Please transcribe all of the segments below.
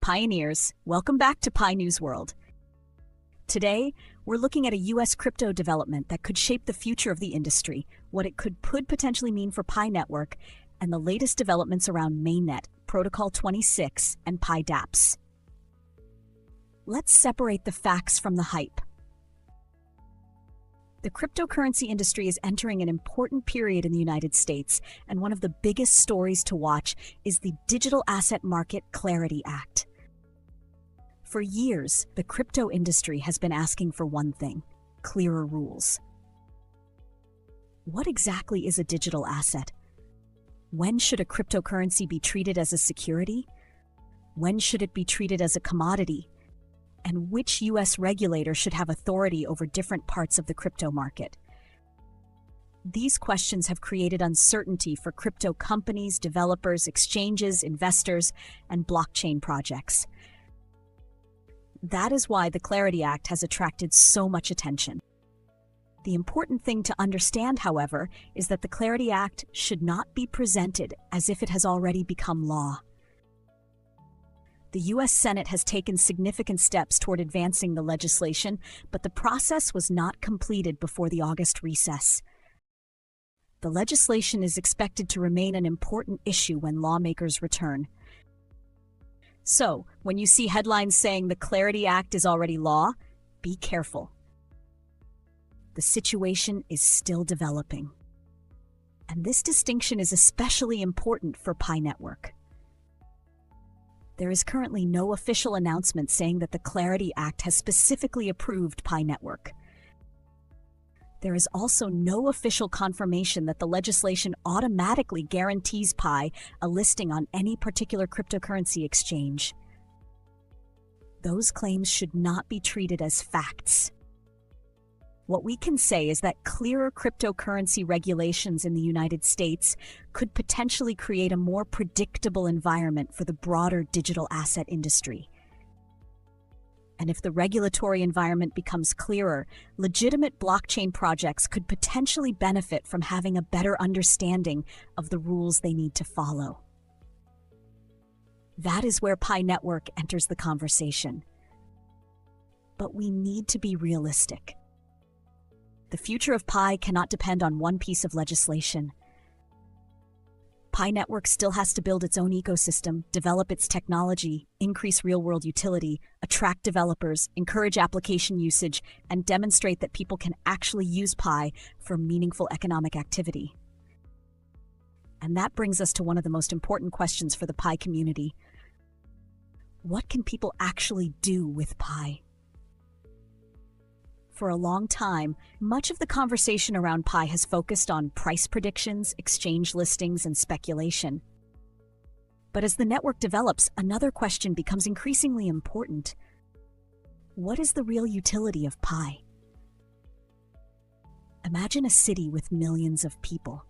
Pioneers, welcome back to Pi News World. Today, we're looking at a U.S. crypto development that could shape the future of the industry, what it could potentially mean for Pi Network, and the latest developments around Mainnet, Protocol 26, and Pi dApps. Let's separate the facts from the hype. The cryptocurrency industry is entering an important period in the United States, and one of the biggest stories to watch is the Digital Asset Market Clarity Act. For years, the crypto industry has been asking for one thing: clearer rules. What exactly is a digital asset? When should a cryptocurrency be treated as a security? When should it be treated as a commodity? And which U.S. regulator should have authority over different parts of the crypto market? These questions have created uncertainty for crypto companies, developers, exchanges, investors, and blockchain projects. That is why the Clarity Act has attracted so much attention. The important thing to understand, however, is that the Clarity Act should not be presented as if it has already become law. The U.S. Senate has taken significant steps toward advancing the legislation, but the process was not completed before the August recess. The legislation is expected to remain an important issue when lawmakers return. So, when you see headlines saying the Clarity Act is already law, be careful. The situation is still developing. And this distinction is especially important for Pi Network. There is currently no official announcement saying that the Clarity Act has specifically approved Pi Network. There is also no official confirmation that the legislation automatically guarantees Pi a listing on any particular cryptocurrency exchange. Those claims should not be treated as facts. What we can say is that clearer cryptocurrency regulations in the United States could potentially create a more predictable environment for the broader digital asset industry. And if the regulatory environment becomes clearer, legitimate blockchain projects could potentially benefit from having a better understanding of the rules they need to follow. That is where Pi Network enters the conversation. But we need to be realistic. The future of Pi cannot depend on one piece of legislation. Pi Network still has to build its own ecosystem, develop its technology, increase real-world utility, attract developers, encourage application usage, and demonstrate that people can actually use Pi for meaningful economic activity. And that brings us to one of the most important questions for the Pi community. What can people actually do with Pi? For a long time, much of the conversation around Pi has focused on price predictions, exchange listings, and speculation. But as the network develops, another question becomes increasingly important. What is the real utility of Pi? Imagine a city with millions of people.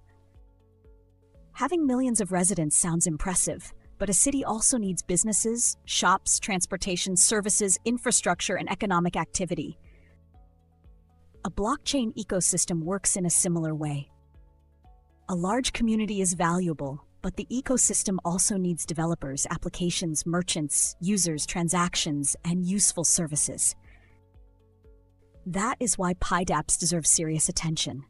Having millions of residents sounds impressive, but a city also needs businesses, shops, transportation, services, infrastructure, and economic activity. A blockchain ecosystem works in a similar way. A large community is valuable, but the ecosystem also needs developers, applications, merchants, users, transactions, and useful services. That is why Pi dApps deserve serious attention.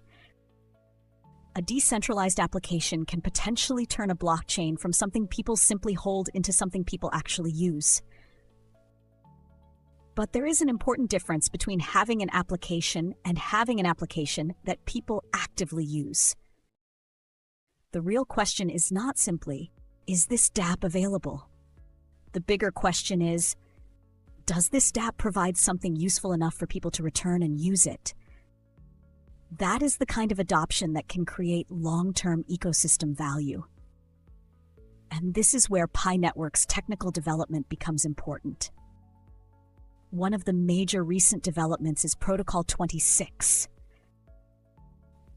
A decentralized application can potentially turn a blockchain from something people simply hold into something people actually use. But there is an important difference between having an application and having an application that people actively use. The real question is not simply, is this dApp available? The bigger question is, does this dApp provide something useful enough for people to return and use it? That is the kind of adoption that can create long-term ecosystem value. And this is where Pi Network's technical development becomes important. One of the major recent developments is Protocol 26.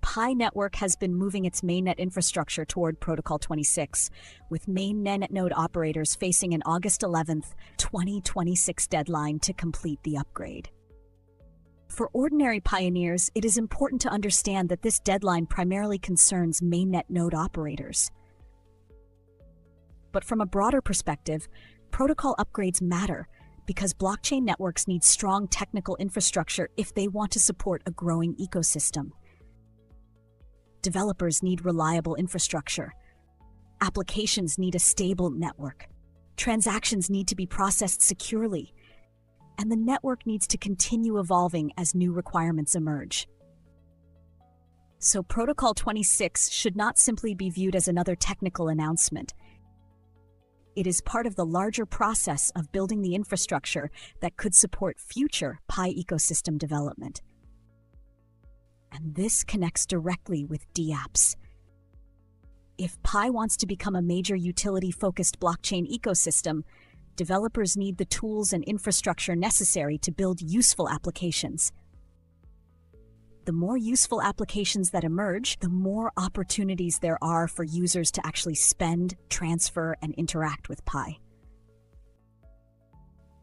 Pi Network has been moving its mainnet infrastructure toward Protocol 26, with mainnet node operators facing an August 11, 2026 deadline to complete the upgrade. For ordinary pioneers, it is important to understand that this deadline primarily concerns mainnet node operators. But from a broader perspective, Protocol upgrades matter because blockchain networks need strong technical infrastructure if they want to support a growing ecosystem. Developers need reliable infrastructure. Applications need a stable network. Transactions need to be processed securely. And the network needs to continue evolving as new requirements emerge. So Protocol 26 should not simply be viewed as another technical announcement. It is part of the larger process of building the infrastructure that could support future Pi ecosystem development. And this connects directly with dApps. If Pi wants to become a major utility-focused blockchain ecosystem, developers need the tools and infrastructure necessary to build useful applications. The more useful applications that emerge, the more opportunities there are for users to actually spend, transfer, and interact with Pi.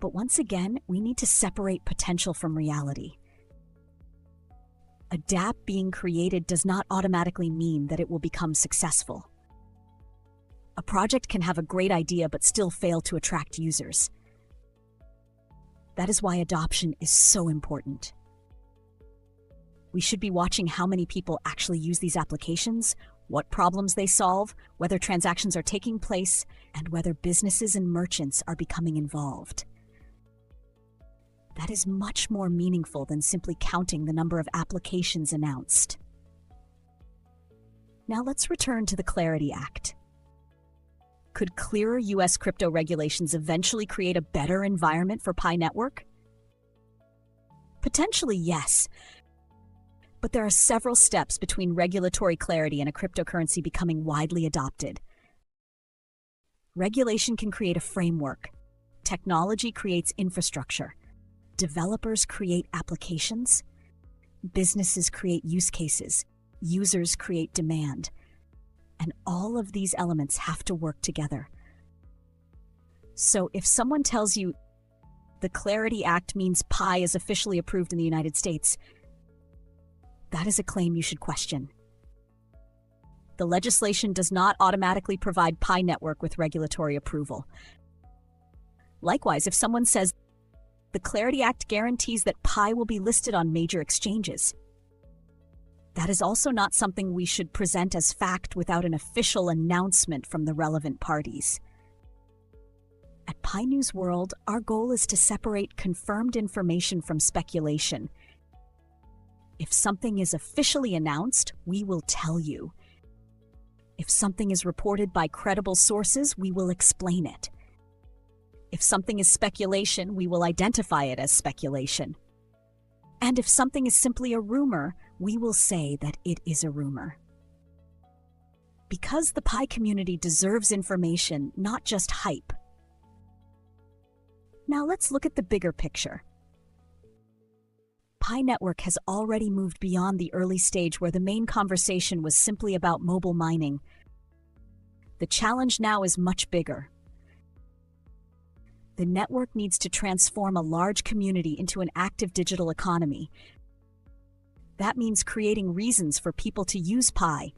But once again, we need to separate potential from reality. A dApp being created does not automatically mean that it will become successful. A project can have a great idea but still fail to attract users. That is why adoption is so important. We should be watching how many people actually use these applications, what problems they solve, whether transactions are taking place, and whether businesses and merchants are becoming involved. That is much more meaningful than simply counting the number of applications announced. Now let's return to the Clarity Act. Could clearer US crypto regulations eventually create a better environment for Pi Network? Potentially, yes. But there are several steps between regulatory clarity and a cryptocurrency becoming widely adopted. Regulation can create a framework. Technology creates infrastructure. Developers create applications. Businesses create use cases. Users create demand. And all of these elements have to work together. So if someone tells you the Clarity Act means Pi is officially approved in the United States, that is a claim you should question. The legislation does not automatically provide Pi Network with regulatory approval. Likewise, if someone says the Clarity Act guarantees that Pi will be listed on major exchanges, that is also not something we should present as fact without an official announcement from the relevant parties. At Pi News World, our goal is to separate confirmed information from speculation. If something is officially announced, we will tell you. If something is reported by credible sources, we will explain it. If something is speculation, we will identify it as speculation. And if something is simply a rumor, we will say that it is a rumor. Because the Pi community deserves information, not just hype. Now let's look at the bigger picture. Pi Network has already moved beyond the early stage where the main conversation was simply about mobile mining. The challenge now is much bigger. The network needs to transform a large community into an active digital economy. That means creating reasons for people to use Pi.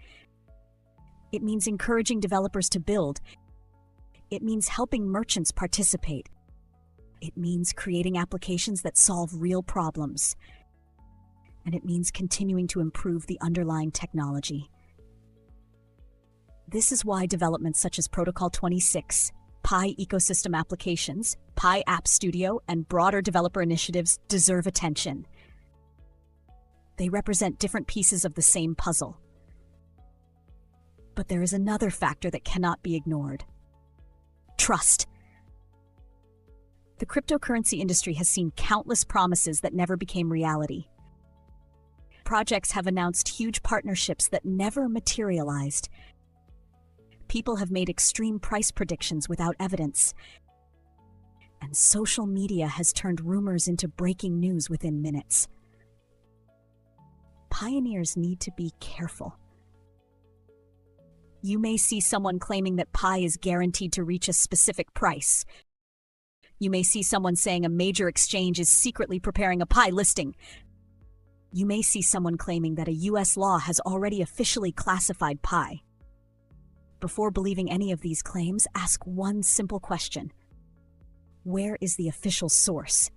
It means encouraging developers to build. It means helping merchants participate. It means creating applications that solve real problems. And it means continuing to improve the underlying technology. This is why developments such as Protocol 26, Pi ecosystem applications, Pi App Studio, and broader developer initiatives deserve attention. They represent different pieces of the same puzzle. But there is another factor that cannot be ignored: trust. The cryptocurrency industry has seen countless promises that never became reality. Projects have announced huge partnerships that never materialized. People have made extreme price predictions without evidence. And social media has turned rumors into breaking news within minutes. Pioneers need to be careful. You may see someone claiming that Pi is guaranteed to reach a specific price. You may see someone saying a major exchange is secretly preparing a Pi listing. You may see someone claiming that a US law has already officially classified Pi. Before believing any of these claims, ask one simple question: Where is the official source?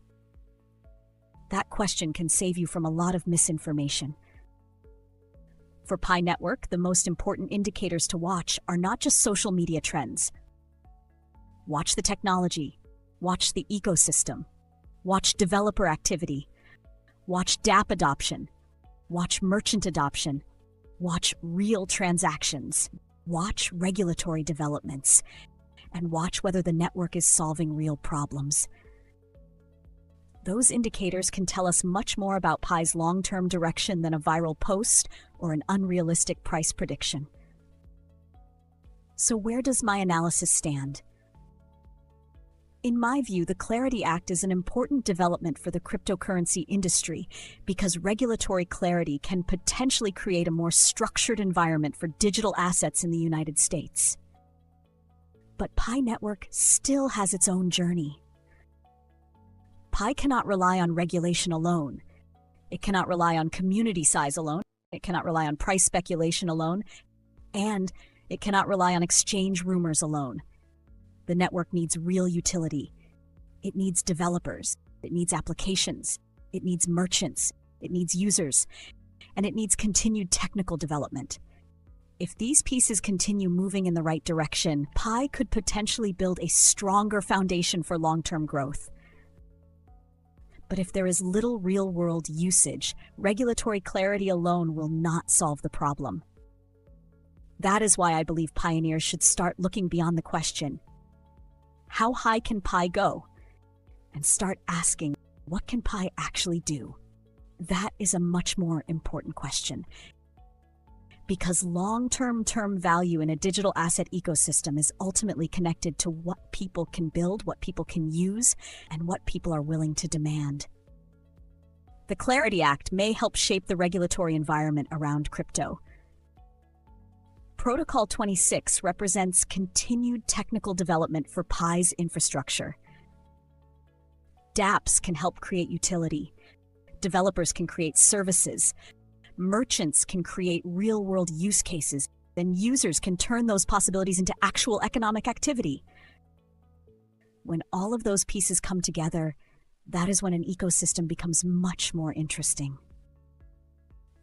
That question can save you from a lot of misinformation. For Pi Network, the most important indicators to watch are not just social media trends. Watch the technology, watch the ecosystem, watch developer activity, watch dApp adoption, watch merchant adoption, watch real transactions, watch regulatory developments, and watch whether the network is solving real problems. Those indicators can tell us much more about Pi's long-term direction than a viral post or an unrealistic price prediction. So where does my analysis stand? In my view, the Clarity Act is an important development for the cryptocurrency industry because regulatory clarity can potentially create a more structured environment for digital assets in the United States. But Pi Network still has its own journey. Pi cannot rely on regulation alone. It cannot rely on community size alone. It cannot rely on price speculation alone. And it cannot rely on exchange rumors alone. The network needs real utility. It needs developers. It needs applications. It needs merchants. It needs users. And it needs continued technical development. If these pieces continue moving in the right direction, Pi could potentially build a stronger foundation for long-term growth. But if there is little real-world usage, regulatory clarity alone will not solve the problem. That is why I believe pioneers should start looking beyond the question, how high can Pi go? And start asking, what can Pi actually do? That is a much more important question. Because long-term value in a digital asset ecosystem is ultimately connected to what people can build, what people can use, and what people are willing to demand. The Clarity Act may help shape the regulatory environment around crypto. Protocol 26 represents continued technical development for Pi's infrastructure. dApps can help create utility. Developers can create services. Merchants can create real-world use cases, then users can turn those possibilities into actual economic activity. When all of those pieces come together, that is when an ecosystem becomes much more interesting.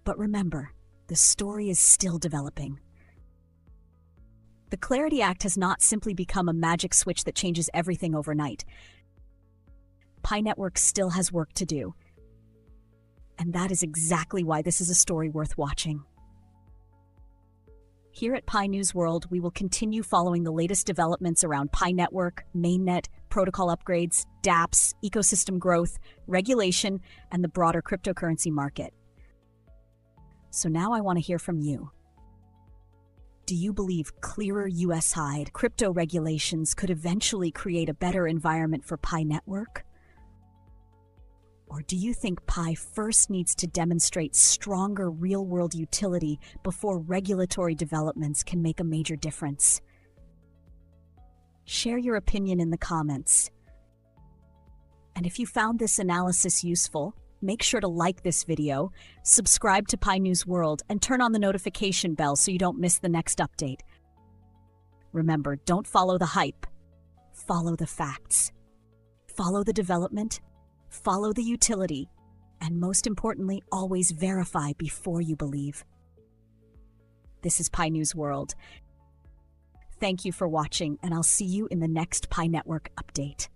But remember, the story is still developing. The Clarity Act has not simply become a magic switch that changes everything overnight. Pi Network still has work to do. And that is exactly why this is a story worth watching. Here at Pi News World, we will continue following the latest developments around Pi Network, mainnet, protocol upgrades, dApps, ecosystem growth, regulation, and the broader cryptocurrency market. So now I want to hear from you. Do you believe clearer US-wide crypto regulations could eventually create a better environment for Pi Network? Or do you think Pi first needs to demonstrate stronger real-world utility before regulatory developments can make a major difference? Share your opinion in the comments. And if you found this analysis useful, make sure to like this video, subscribe to Pi News World, and turn on the notification bell so you don't miss the next update. Remember, don't follow the hype. Follow the facts. Follow the development. Follow the utility, and most importantly, always verify before you believe. This is Pi News World. Thank you for watching, and I'll see you in the next Pi Network update.